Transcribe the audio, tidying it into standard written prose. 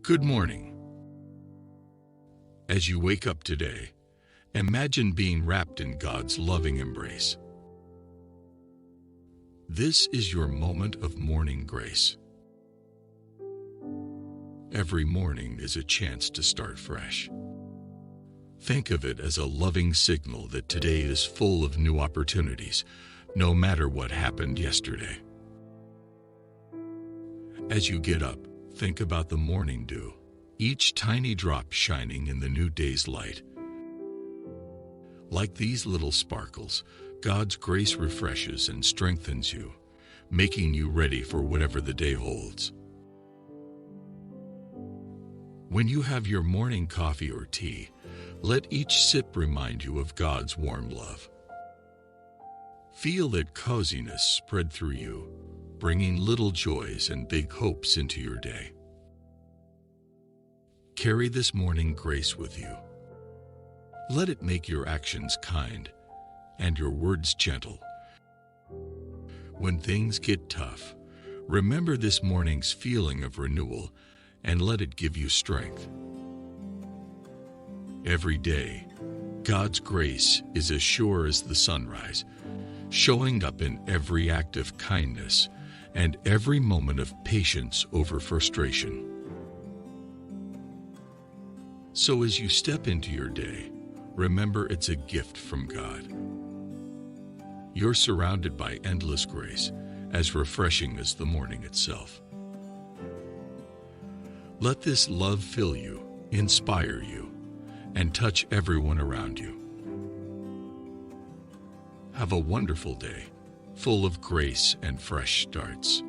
Good morning. As you wake up today, imagine being wrapped in God's loving embrace. This is your moment of morning grace. Every morning is a chance to start fresh. Think of it as a loving signal that today is full of new opportunities, no matter what happened yesterday. As you get up, think about the morning dew, each tiny drop shining in the new day's light. Like these little sparkles, God's grace refreshes and strengthens you, making you ready for whatever the day holds. When you have your morning coffee or tea, let each sip remind you of God's warm love. Feel that coziness spread through you, bringing little joys and big hopes into your day. Carry this morning grace with you. Let it make your actions kind and your words gentle. When things get tough, remember this morning's feeling of renewal and let it give you strength. Every day, God's grace is as sure as the sunrise, showing up in every act of kindness and every moment of patience over frustration. So as you step into your day, remember it's a gift from God. You're surrounded by endless grace, as refreshing as the morning itself. Let this love fill you, inspire you, and touch everyone around you. Have a wonderful day, full of grace and fresh starts.